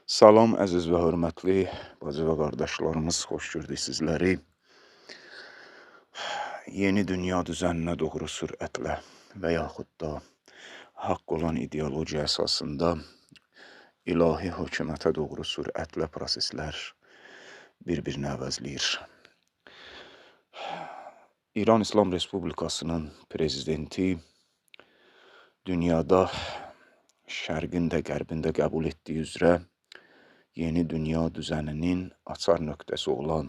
Salam əziz və hörmətli bacı və qardaşlarımız, xoş gördük sizləri. Yeni dünya düzəninə doğru sürətlə və yaxud da haqq olan ideologiya əsasında ilahi hökumətə doğru sürətlə proseslər bir-birini əvəzləyir. İran İslam Respublikasının prezidenti dünyada şərqin də qərbində qəbul etdiyi üzrə yeni dünya düzəninin açar nöqtəsi olan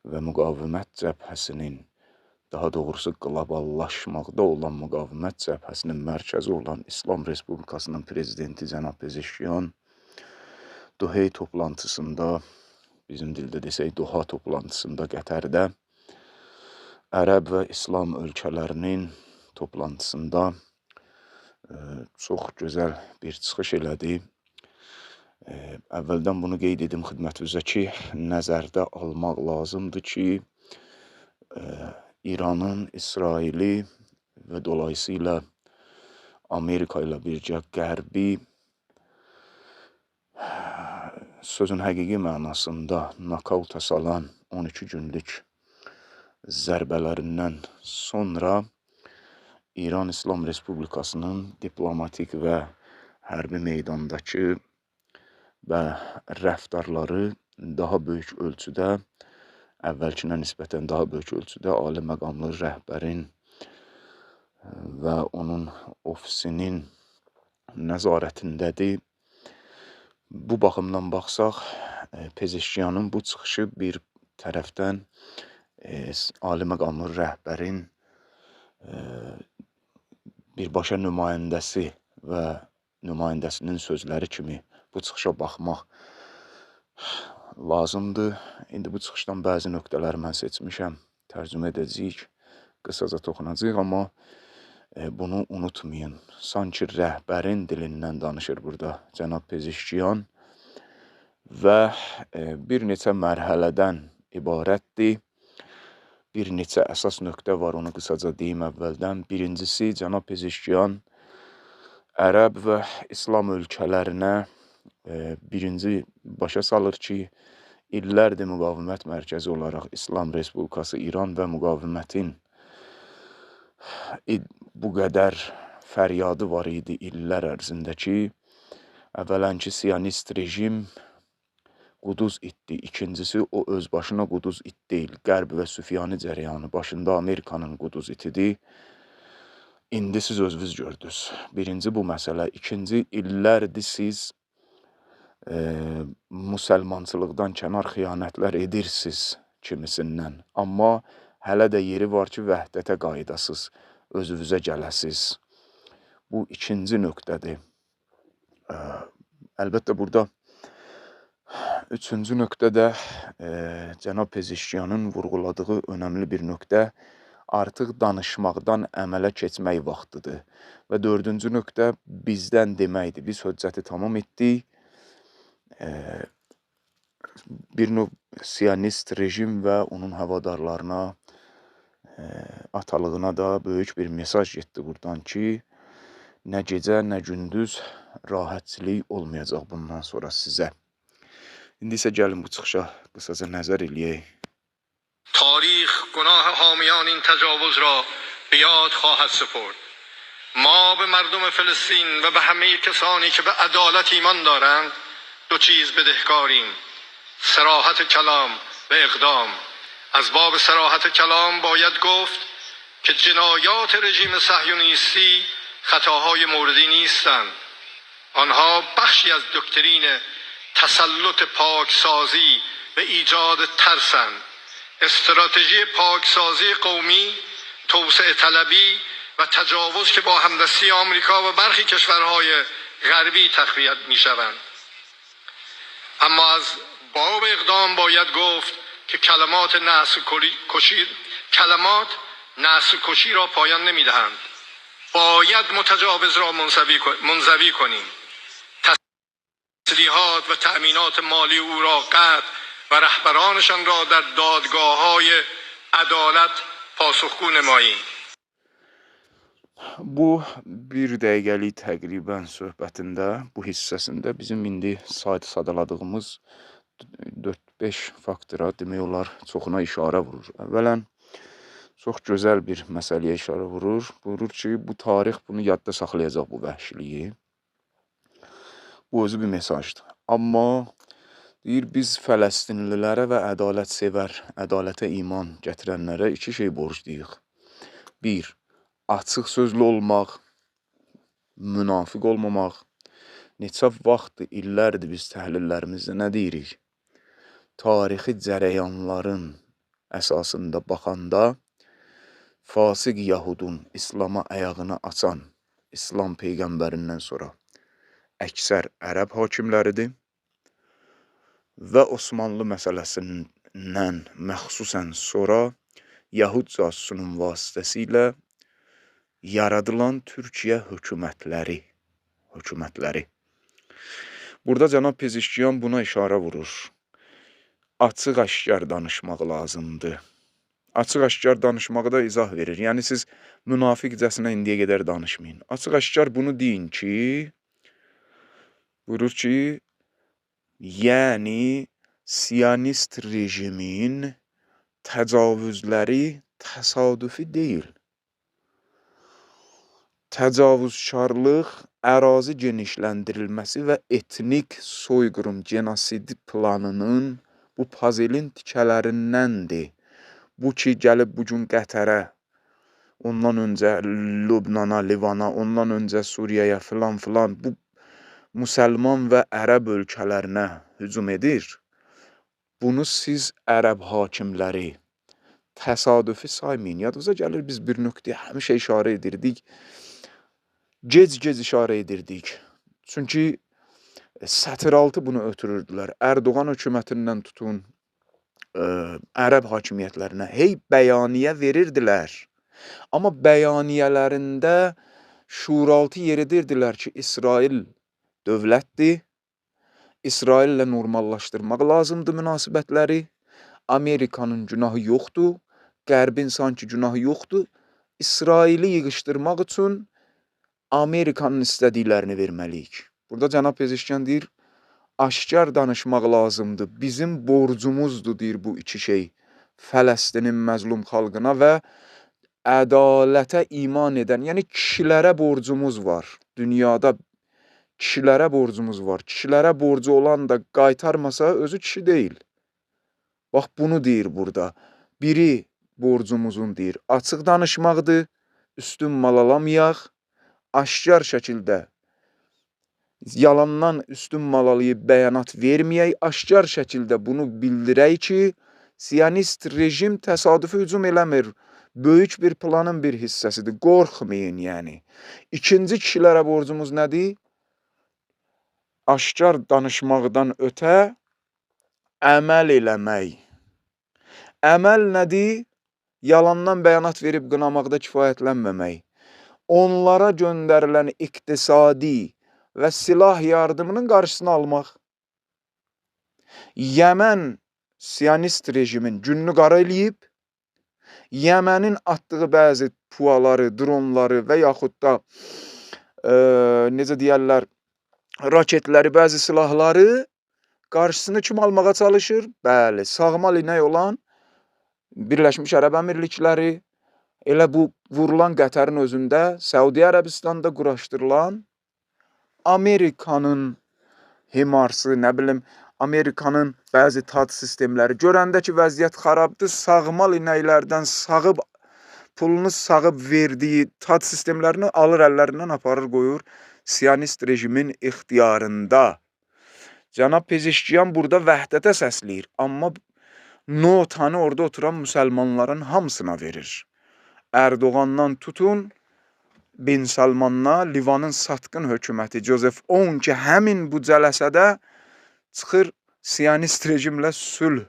və müqavimət cəbhəsinin, daha doğrusu qloballaşmaqda olan müqavimət cəbhəsinin mərkəzi olan İslam Respublikasının prezidenti cənab Pezeşkiyan Duhey toplantısında, bizim dildə desək Doha toplantısında Qətərdə Ərəb və İslam ölkələrinin toplantısında çox gözəl bir çıxış elədi. Əvvəldən bunu qeyd edim xidmətinizə ki, nəzərdə almaq lazımdır ki, İranın, İsraili və dolayısıyla Amerika ilə birgə Qərbi sözün həqiqi mənasında nakauta salan 12 günlük zərbələrindən sonra İran İslam Respublikasının diplomatik və hərbi meydandakı və rəftarları daha böyük ölçüdə, əvvəlkinə nisbətən daha böyük ölçüdə ali məqamlı rəhbərin və onun ofisinin nəzarətindədir. Bu baxımdan baxsaq, Pezeşkiyanın bu çıxışı bir tərəfdən ali məqamlı rəhbərin birbaşa nümayəndəsi və nümayəndəsinin sözləri kimi bu çıxışa baxmaq lazımdır. İndi bu çıxışdan bəzi nöqtələri mən seçmişəm, tərcümə edəcəyik, qısaca toxunacaq, amma bunu unutmayın. Sanki rəhbərin dilindən danışır burada cənab Pezeşkiyan və bir neçə mərhələdən ibarətdir. Bir neçə əsas nöqtə var, onu qısaca deyim əvvəldən. Birincisi, cənab Pezeşkiyan Ərəb və İslam ölkələrinə birinci başa salır ki, illərdir müqavimət mərkəzi olaraq İslam Respublikası İran və müqavimətin bu qədər fəryadı var idi illər ərzində ki, əvvələnki siyonist rejim quduz itdi. İkincisi, o öz başına quduz it deyil. Qərb və Süfyani cərəyanı başında Amerikanın quduz itidir. İndi siz özünüz gördünüz. Birinci bu məsələ. İkinci, illərdir siz müsəlmançılıqdan kənar xəyanətlər edirsiniz kimisindən. Amma hələ də yeri var ki, vəhdətə qaydasız, özünüzə gələsiz. Bu ikinci nöqtədir. Əlbəttə, burada üçüncü nöqtədə cənab Pezeşkiyanın vurğuladığı önəmli bir nöqtə artıq danışmaqdan əmələ keçmək vaxtıdır. Və dördüncü nöqtə bizdən deməkdir. Biz höccəti tamam etdik. Bir növ siyonist rejim və onun havadarlarına, atalığına da böyük bir mesaj getdi buradan ki, nə gecə, nə gündüz rahatçilik olmayacaq bundan sonra sizə. İndi isə gəlin bu çıxışa qısaca nəzər eləyək. تاریخ گناه حامیان این تجاوز را به یاد خواهد سپرد. ما به مردم فلسطین و به همه کسانی که به عدالت ایمان دارند دو چیز بدهکاریم: صراحت کلام و اقدام. از باب صراحت کلام باید گفت که جنایات رژیم صهیونیستی خطاهای موردی نیستند. آنها بخشی از دکترین تسلط پاکسازی و ایجاد ترسند. استراتژی پاکسازی قومی، توسعه طلبی و تجاوز که با همدستی آمریکا و برخی کشورهای غربی تقویت می شوند. اما از باب اقدام باید گفت که کلمات نسل کشی را پایان نمی دهند. باید متجاوز را منزوی کنیم. تسلیحات و تأمینات مالی او را قطع و رهبرانشان را در دادگاه‌های عدالت پاسخگو نماییم. Bu bir dəqiqəlik təqribən söhbətində, bu hissəsində bizim indi sayt sadaladığımız 4-5 faktora demək olar çoxuna işarə vurur. Əvvələn, çox gözəl bir məsələyə işarə vurur. Buyurur ki, bu tarix bunu yadda saxlayacaq bu vəhşiliyi. Bu özü bir mesajdır. Amma deyir, biz Fələstinlilərə və ədalətsevər, ədalətə iman gətirənlərə 2 şey borcluyuq. 1. Açıq sözlü olmaq, münafiq olmamaq. Neçə vaxtdır, illərdir biz təhlillərimizdə nə deyirik? Tarixi cərəyanların əsasında baxanda fasiq Yahudun İslama ayağını açan İslam Peyğəmbərindən sonra əksər ərəb hakimləridir və Osmanlı məsələsindən məxsusən sonra Yahud casusunun vasitəsilə yaradılan Türkiyə hökumətləri. Burada cənab Pezeşkiyan buna işarə vurur. Açıq-aşkar danışmaq lazımdır. Açıq-aşkar danışmağı da izah verir. Yəni siz münafiqcəsinə indiyə qədər danışmayın. Açıq-aşkar bunu deyin ki, buyurur ki, yəni Siyonist rejimin təcavüzləri təsadüfi deyil. Təcavüzkarlıq, ərazi genişləndirilməsi və etnik soyqırım genosidi planının bu pazelin tikələrindəndir. Bu ki, gəlib bugün Qətərə, ondan öncə Lübnana, Livana, ondan öncə Suriyaya filan bu müsəlman və ərəb ölkələrinə hücum edir. Bunu siz ərəb hakimləri təsadüfi saymayın. Yadınıza gəlir, biz bir nöqtəyə həmişə işarə edirdik. Gec işarə edirdik. Çünki sətiraltı bunu ötürürdülər. Erdoğan hökumətindən tutun, ərəb hakimiyyətlərinə hey bəyaniyə verirdilər. Amma bəyaniyələrində şuuraltı yeridirdilər ki, İsrail dövlətdir, İsraillə normallaşdırmaq lazımdır münasibətləri, Amerikanın günahı yoxdur, Qərbin sanki günahı yoxdur, İsraili yığışdırmaq üçün Amerikanın istədiklərini verməliyik. Burada cənab Pezeşkiyan deyir, aşkar danışmaq lazımdır, bizim borcumuzdur, deyir bu 2 şey. Fələstinin məzlum xalqına və ədalətə iman edən, yəni kişilərə borcumuz var. Dünyada kişilərə borcumuz var. Kişilərə borcu olan da qaytarmasa özü kişi deyil. Bax, bunu deyir burada. Biri borcumuzun deyir, açıq danışmaqdır, üstün mal alamayaq, aşkar şəkildə yalandan üstün mal alayıb bəyanat verməyək, aşkar şəkildə bunu bildirək ki, Siyonist rejim təsadüfi hücum eləmir. Böyük bir planın bir hissəsidir. Qorxmayın, yəni. İkinci, kişilərə borcumuz nədir? Aşkar danışmaqdan ötə əməl eləmək. Əməl nədir? Yalandan bəyanat verib qınamaqda kifayətlənməmək. Onlara göndərilən iqtisadi və silah yardımının qarşısını almaq. Yəmən Siyonist rejimin gününü qara eləyib, Yəmənin atdığı bəzi puaları, dronları və yaxud da necə deyərlər, raketləri, bəzi silahları qarşısını kim almağa çalışır? Bəli, sağmal inək olan Birləşmiş Ərəb Əmirlikləri, elə bu vurulan Qətərin özündə Səudiyyə Ərəbistanda quraşdırılan Amerikanın himarsı, nə bilim, Amerikanın bəzi tad sistemləri görəndə ki, vəziyyət xarabdır, sağmal inəklərdən sağıb, pulunu sağıb verdiyi tad sistemlərini alır əllərindən aparır, qoyur Siyonist rejimin ixtiyarında. Cənab Pezeşkiyan burada vəhdətə səsləyir, amma notanı orada oturan müsəlmanların hamısına verir. Erdoğandan tutun, Bin Salmanla, Livanın satqın hökuməti Joseph Aoun ki, həmin bu cələsədə çıxır Siyonist rejimlə sülh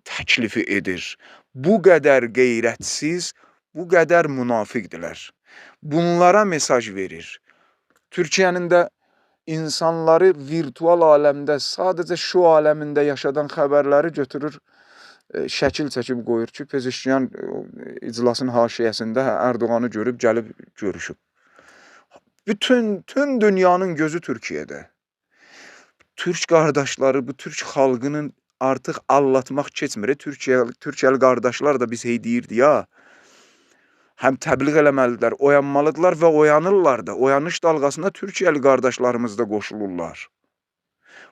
təklifi edir. Bu qədər qeyrətsiz, bu qədər münafiqdirlər. Bunlara mesaj verir. Türkiyənin də insanları virtual aləmdə, sadəcə şu aləmində yaşadan xəbərləri götürür, şəkil çəkib qoyur ki, Pezeşkiyan iclasın haşiyəsində Ərdoğanı görüb gəlib görüşüb. Bütün dünyanın gözü Türkiyədə. Türk qardaşları, bu Türk xalqının artıq allatmaq keçmir. Türkiyəli qardaşlar da biz hey deyirdi ya, həm təbliğ eləməlidirlər, oyanmalıdırlar və oyanırlar da. Oyanış dalğasında Türkiyəli qardaşlarımız da qoşulurlar.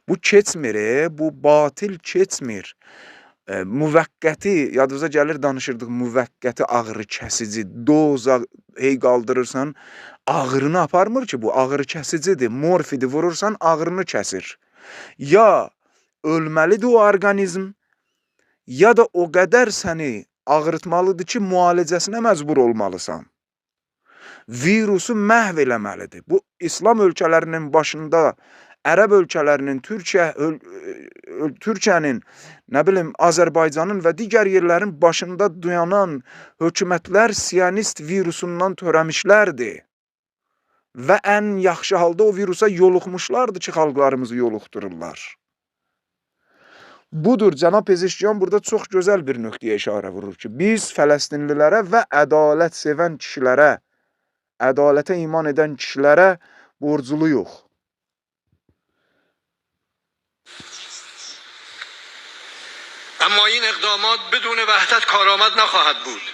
Bu keçmir, bu batil keçmir. Müvəqqəti, yadınıza gəlir danışırdıq, müvəqqəti ağrı kəsici, doza hey qaldırırsan, ağrını aparmır ki, bu ağrı kəsicidir, morfidi vurursan ağrını kəsir. Ya ölməlidir o orqanizm, ya da o qədər səni ağrıtmalıdır ki, müalicəsinə məcbur olmalısan. Virusu məhv eləməlidir. Bu İslam ölkələrinin başında, Ərəb ölkələrinin, Türkiyənin, nə bilim, Azərbaycanın və digər yerlərin başında dayanan hökumətlər siyonist virusundan törəmişlərdir. Və ən yaxşı halda o virusa yoluxmuşlardır ki, xalqlarımızı yoluxdururlar. Budur, cənab Pezeşkiyan burada çox gözəl bir nöqtəyə işarə vurur ki, biz Fələstinlilərə və ədalət sevən kişilərə, ədalətə iman edən kişilərə borcluyuq. اما این اقدامات بدون وحدت کارآمد نخواهد بود.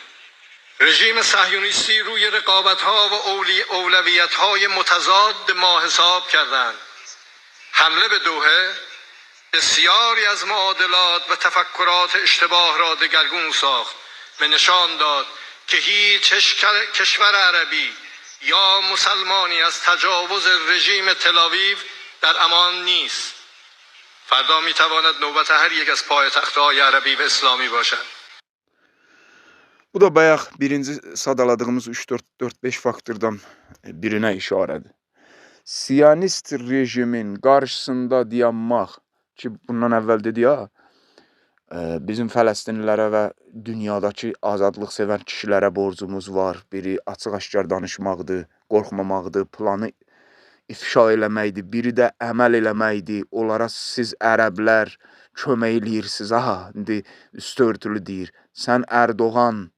رژیم صهیونیستی روی رقابت‌ها و اولویت‌های متضاد ما حساب کردند. حمله به دوحه بسیاری از معادلات و تفکرات اشتباه را دگرگون ساخت و نشان داد که هیچ کشور عربی یا مسلمانی از تجاوز رژیم تل‌آویو در امان نیست. فردا میتواند نوبت هر یک از پایتخت‌های عربی و اسلامی باشد. Bu da bayaq birinci sadaladığımız 3-4-5 faktordan birinə işarədir. Siyonist rejimin qarşısında dayanmaq ki, bundan əvvəl dedi ya, bizim Fələstinlilərə və dünyadakı azadlıq sevən kişilərə borcumuz var. Biri açıq-aşkar danışmaqdır, qorxmamaqdır, planı ifşa eləməkdir, biri də əməl eləməkdir. Onlara siz ərəblər kömək eləyirsiniz. Aha, indi üstü örtülü deyir. Sən Ərdoğan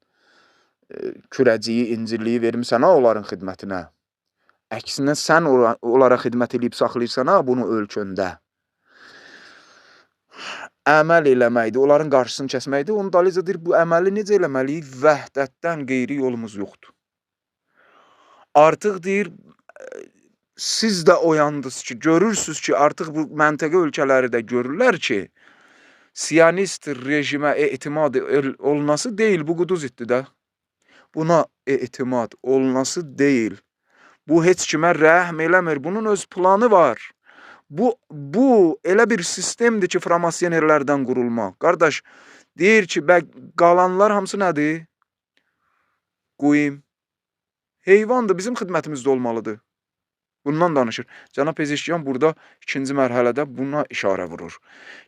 kürəciyi, incirliyi vermirsən onların xidmətinə. Əksinə sən onlara xidmət eləyib saxlayırsan bunu ölkəndə. Əməl eləməkdir, onların qarşısını kəsməkdir. Onun dalıcıdır, bu əməli necə eləməliyik? Vəhdətdən qeyri yolumuz yoxdur. Artıq deyir, siz də oyandınız ki, görürsünüz ki, artıq bu məntəqə ölkələri də görürlər ki, siyonist rejimə etimad olunası deyil, bu quduzitdir də. Buna etimad olunası deyil. Bu heç kimə rəhm eləmir, bunun öz planı var. Bu elə bir sistemdir ki, framasionerlərdən qurulmaq. Qardaş, deyir ki, qalanlar hamısı nədir? Qoyayım. Heyvandır, bizim xidmətimizdə olmalıdır. Bundan danışır. Cənab Pezeşkiyan burada ikinci mərhələdə buna işarə vurur.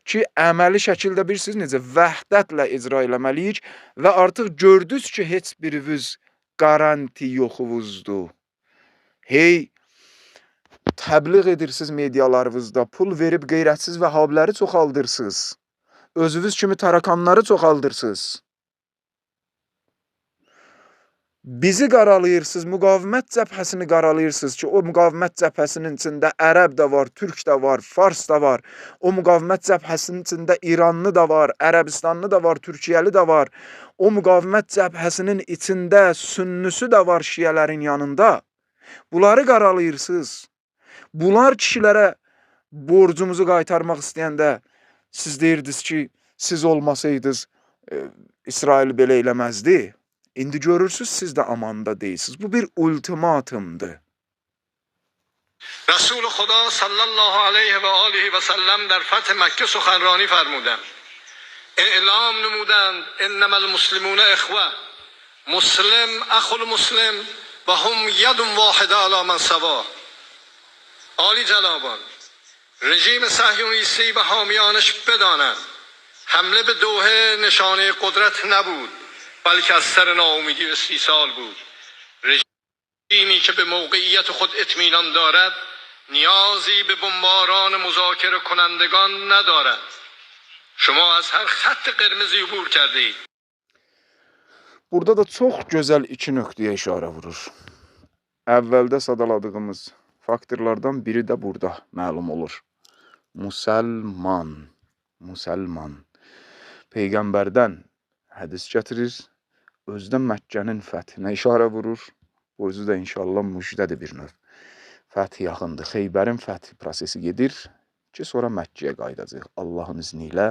Ki, əməli şəkildə bilirsiniz necə vəhdətlə icra eləməliyik və artıq gördünüz ki, heç biriniz qaranti yoxunuzdur. Hey, təbliğ edirsiniz medialarınızda, pul verib qeyrətsiz vəhabiləri çoxaldırsınız. Özünüz kimi tarakanları çoxaldırsınız. Bizi qaralayırsınız, müqavimət cəbhəsini qaralayırsınız ki, o müqavimət cəbhəsinin içində ərəb də var, türk də var, fars da var. O müqavimət cəbhəsinin içində İranlı da var, Ərəbistanlı da var, Türkiyəli də var. O müqavimət cəbhəsinin içində sünnüsü də var şiyələrin yanında. Bunları qaralayırsınız. Bunlar kişilərə borcumuzu qaytarmaq istəyəndə siz deyirdiniz ki, siz olmasaydınız İsrail belə eləməzdi. İndi görürsünüz, siz də amanda deyilsiniz. Bu bir ultimatumdur. رسول خدا صلی الله علیه و آله و سلم در فتح مکه سخنرانی فرمودند. اعلام نمودند انما المسلمون اخوه. مسلم اخو المسلم و هم ید واحده علی من سوا. عالی جنابان، رژیم صهیونیستی و حامیانش بدانند حمله به دوحه نشانه قدرت نبود، بلکه از سر ناامیدی و استیصال بود. رژیمی که به موقعیت خود اطمینان دارد نیازی به بمباران مذاکره کنندگان ندارد. شما از هر خط قرمزی عبور کرده اید. Burada da çox gözəl iki nöqtəyə işarə vurur. Əvvəldə sadaladığımız faktorlardan biri də burada məlum olur. Müsəlman, müsəlman. Peyğəmbərdən hədis gətirir, özdə Məkkənin fəthinə işarə vurur. Bu özü də inşallah müjdədir bir növ. Fəth yaxındır. Xeybərin fəth prosesi gedir ki, sonra Məkkəyə qayıdacaq. Allahın izni ilə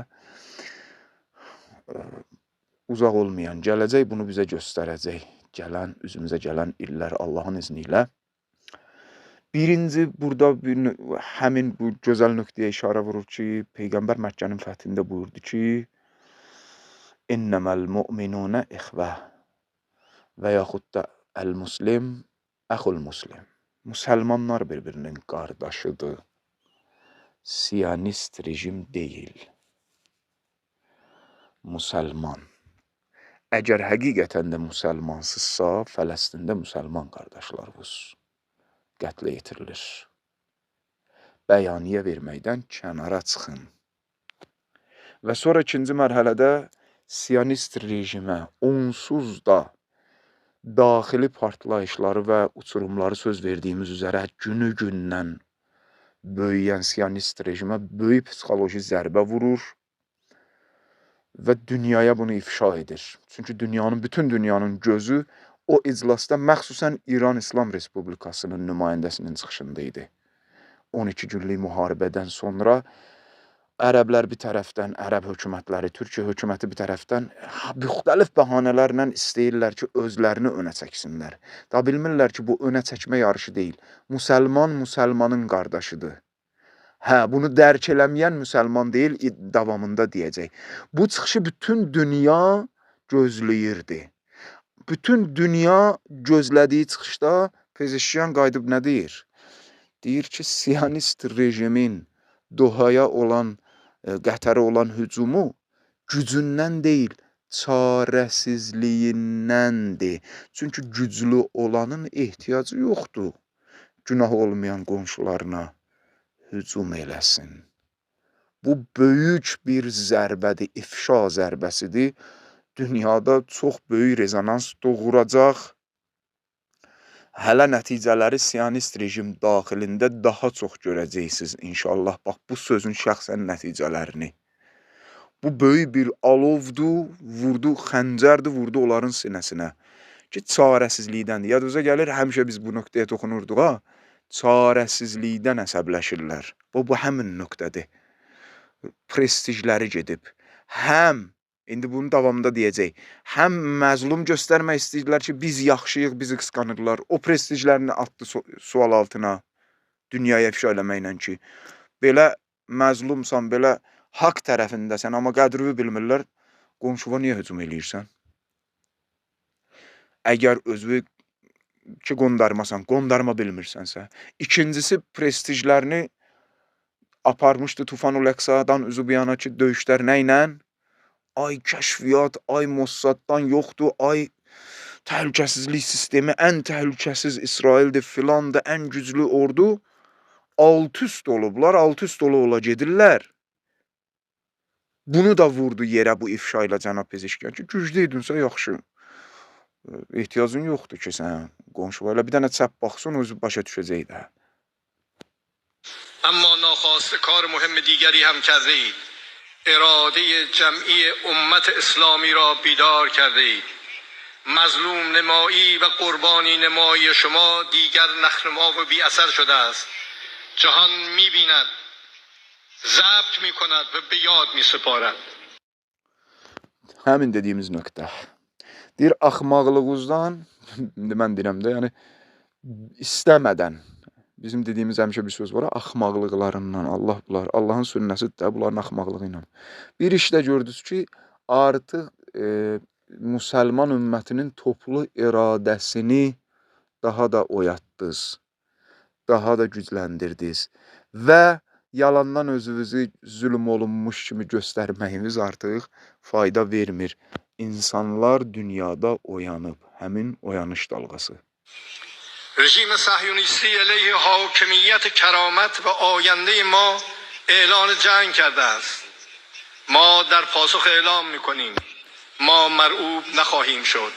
uzaq olmayan gələcək bunu bizə göstərəcək. Üzümüzə gələn illər Allahın izni ilə. Birinci, burada həmin bu gözəl nöqtəyə işarə vurur ki, Peyğəmbər Məkkənin fəthində buyurdu ki, İnnəməl mu'minunə ixvə və yaxud da əl-muslim, əxul-muslim. Müsəlmanlar bir-birinin qardaşıdır. Siyonist rejim deyil. Müsəlman. Əgər həqiqətən də müsəlmansızsa, Fələstində müsəlman qardaşlarımız qətlə yetirilir. Bəyaniyyə verməkdən kənara çıxın. Və sonra ikinci mərhələdə Siyonist rejimə onsuz da daxili partlayışları və uçurumları söz verdiyimiz üzərə günü-gündən böyüyən Siyonist rejimə böyük psixoloji zərbə vurur və dünyaya bunu ifşa edir. Çünki bütün dünyanın gözü o iclasda məxsusən İran İslam Respublikasının nümayəndəsinin çıxışında idi. 12 günlük müharibədən sonra ərəblər bir tərəfdən, ərəb hökumətləri, Türkiyə hökuməti bir tərəfdən müxtəlif bəhanələrlə istəyirlər ki, özlərini önə çəksinlər. Da bilmirlər ki, bu önə çəkmə yarışı deyil. Müsəlman müsəlmanın qardaşıdır. Bunu dərk eləməyən müsəlman deyil, davamında deyəcək. Bu çıxışı bütün dünya gözləyirdi. Bütün dünya gözlədiyi çıxışda Pezeşkiyan qayıdıb nə deyir? Deyir ki, Siyonist rejimin Dohaya olan, Qətərə olan hücumu gücündən deyil, çarəsizliyindəndir. Çünki güclü olanın ehtiyacı yoxdur günah olmayan qonşularına hücum eləsin. Bu böyük bir zərbədir, ifşa zərbəsidir. Dünyada çox böyük rezonans doğuracaq. Hələ nəticələri Siyonist rejim daxilində daha çox görəcəksiniz inşallah. Bax, bu sözün şəxsən nəticələrini. Bu böyük bir alovdur, vurdu, xəncərdir, vurdu onların sinəsinə. Ki, çarəsizlikdəndir. Yadınıza gəlir, həmişə biz bu nöqtəyə toxunurduq, ha? Çarəsizlikdən əsəbləşirlər. Bu həmin nöqtədir. Prestijləri gedib. İndi bunun davamında deyəcək, həm məzlum göstərmək istəyirlər ki, biz yaxşıyıq, bizi qısqanırlar. O prestijlərini atdı sual altına, dünyaya ifşa eləməklə ki, belə məzlumsan, belə haqq tərəfindəsən, amma qədrini bilmirlər, qonşuva niyə hücum eləyirsən? Əgər özü ki, qondarma bilmirsənsə. İkincisi, prestijlərini aparmışdı Tufanul Əqsadan üzü bu yana ki, döyüşlər nə ilə? Ay kəşfiyyat, ay Mossaddan yoxdur, ay təhlükəsizlik sistemi, ən təhlükəsiz İsraildir, filan da ən güclü ordu. Alt üst olublar, alt üst ola gedirlər. Bunu da vurdu yerə bu ifşa ilə cənab Pezeşkiyan ki, güclü idinsə yaxşı. Ehtiyacın yoxdur ki, sən qonşuva ilə bir dənə çəp baxsın, özü başa düşəcək də. اما ناخواسته کار مهم دیگری هم کرده اید. اراده جمعی امت اسلامی را بیدار کرده اید. مظلوم نمایی و قربانی نمایی شما دیگر نخنما و بی اثر شده است. جهان می‌بیند، ضبط می‌کند و به یاد می‌سپارد. Həmin dediyimiz nöqtə. Deyir, axmaqlığınızdan, mən deyirəm də, yəni istəmədən, bizim dediyimiz həmişə bir söz var, axmaqlıqlarından, Allahın sünnəsidir də, bunların axmaqlığı ilə. Bir işdə gördünüz ki, artıq müsəlman ümmətinin toplu iradəsini daha da oyatdınız, daha da gücləndirdiniz və yalandan özünüzü zülm olunmuş kimi göstərməyiniz artıq fayda vermir. İnsanlar dünyada oyanıb, həmin oyanış dalğası. رژیم صهیونیستی علیه حاکمیت کرامت و آینده ما اعلان جنگ کرده است. ما در پاسخ اعلام میکنیم ما مرعوب نخواهیم شد،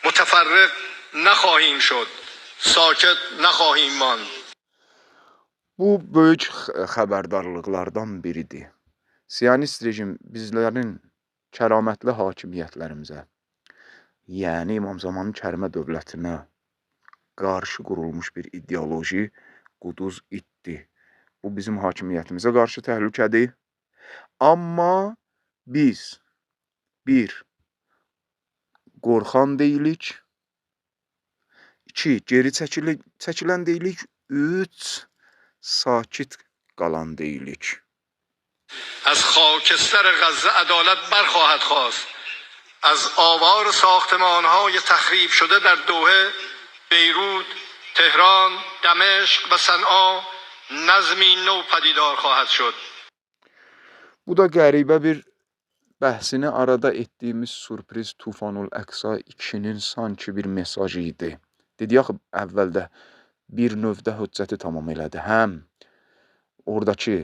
متفرق نخواهیم شد، ساکت نخواهیم ماند. Bu böyük xəbərdarlıqlardan biridir. Siyonist rejim bizlərin kəramətli hakimiyyətlərimizə, yəni İmam Zamanın Kərimə dövlətinə qarşı qurulmuş bir ideoloji quduz itdi. Bu bizim hakimiyyətimizə qarşı təhlükədir. Amma biz bir, qorxan deyilik, 2, geri çəkilən deyilik, 3, sakit qalan deyilik. از خاکستر غزه عدالت برخواهد خواست. از آوار ساختمان‌های تخریب شده در دوحه، بیروت، تهران، دمشق و صنعا نظمی نو پدیدار خواهد شد. Bu da qəribə bir bəhsini arada etdiyimiz sürpriz Tufanul Əqsa 2-nin sanki bir mesajı idi. Dedi axı əvvəldə bir növdə hüccəti tamam elədi. Həm oradakı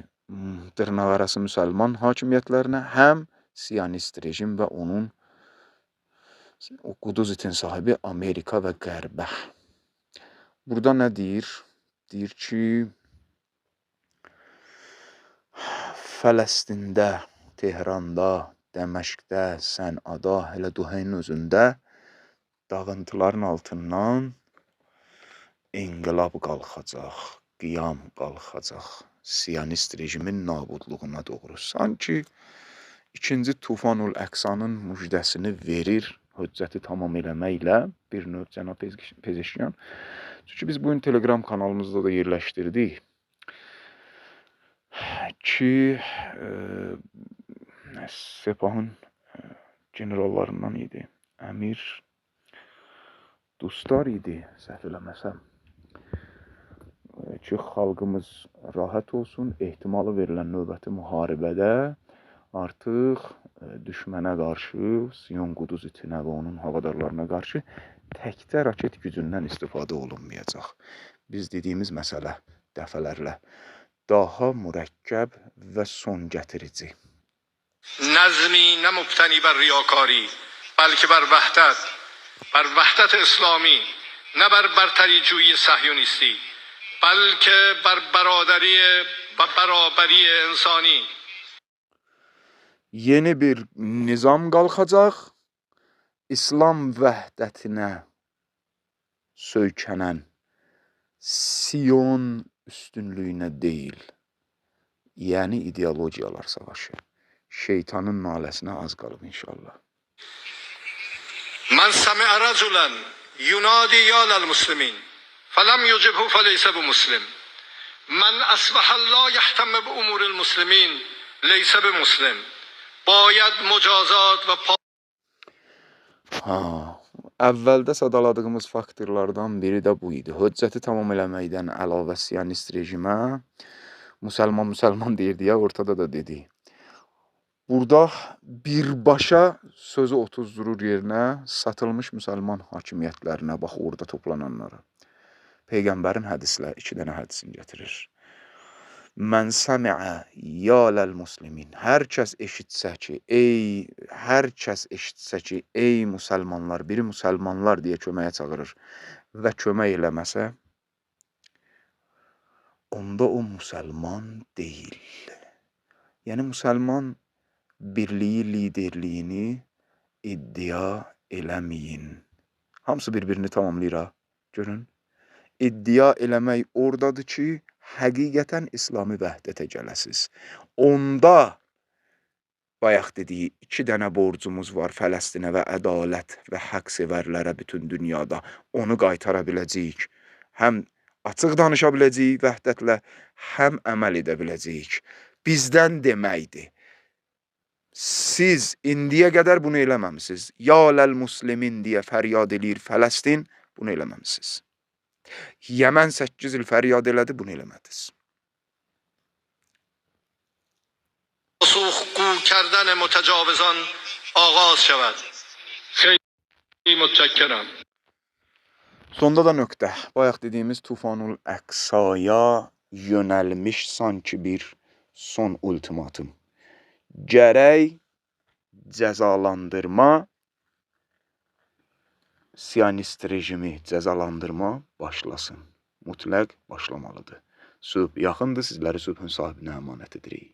dırnaqarası müsəlman hakimiyyətlərinə, həm Siyonist rejim və onun o quduz itin sahibi Amerika və Qərbə. Burada nə deyir? Deyir ki, Fələstində, Tehranda, Dəməşqdə, Sənada, hələ Duhayın özündə dağıntıların altından inqilab qalxacaq, qiyam qalxacaq. Siyonist rejimin nabudluğuna doğru. Sanki 2-ci Tufanul Əqsanın müjdəsini verir hüccəti tamam eləməklə bir növ cənab Pezeşkiyan. Çünki biz bugün Telegram kanalımızda da yerləşdirdik ki Sepahın generallarından idi. Əmir Dustar idi, səhv eləməsəm. Ki xalqımız rahat olsun, ehtimalı verilən növbəti müharibədə artıq düşmənə qarşı, Siyon quduz itinə və onun havadarlarına qarşı təkcə raket gücündən istifadə olunmayacaq. Biz dediyimiz məsələ dəfələrlə daha mürəkkəb və son gətirici. نظمی نه مبتنی بر ریاکاری بلکه بر وحدت اسلامی، نه بر برتری جویی صهیونیستی بلکه بر برادری و برابری insani. Yeni bir nizam qalxacaq, İslam vəhdətinə söykənən Siyon üstünlüyünə deyil, yəni ideologiyalar savaşı. Şeytanın naləsinə az qalıb inşallah. من سمع رجلا ينادي يا للمسلمين فلم يجبه فليس بمسلم. من اصبح لا يهتم بامور المسلمين ليس بمسلم. باید مجازات و Əvvəldə sadaladığımız faktorlardan biri də bu idi. Hüccəti tamam eləməkdən əlavə Siyonist rejimə müsəlman deyir deyə ortada da dedi. Burada birbaşa sözü otuzdurur yerinə satılmış müsəlman hakimiyyətlərinə, bax orada toplananlara. Peyğəmbərin hədislə 2 dənə hədisini gətirir. Mən səmiə ya ləl-muslimin. Hər kəs eşitsə ki, ey müsəlmanlar, biri müsəlmanlar deyə köməyə çağırır və kömək eləməsə, onda o müsəlman deyil. Yəni, müsəlman birliyi, liderliyini iddia eləməyin. Hamısı bir-birini tamamlayır ha, görün. İddia eləmək oradadır ki, həqiqətən İslami vəhdətə gələsiz. Onda, bayaq dediyi 2 dənə borcumuz var Fələstinə və ədalət və haqq sevərlərə bütün dünyada. Onu qaytara biləcəyik. Həm açıq danışa biləcəyik vəhdətlə, həm əməl edə biləcəyik. Bizdən deməkdir. Siz indiyə qədər bunu eləməmisiniz. Ya ləl-muslimin deyə fəryad eləyir Fələstin, bunu eləməmisiniz. Yəmən 8 il fəryad elədi, bunu eləmədiniz. پاسخگو کردن متجاوزان آغاز شود. خیلی متشکرم. Sonda da nöqtə. Bayaq dediyimiz Tufanul Əqsaya yönəlmiş sanki bir son ultimatum. gərək cəzalandırma, Siyonist rejimi cəzalandırma başlasın. Mütləq başlamalıdır. Sülh yaxındır, sizləri sülhün sahibinə əmanət edirik.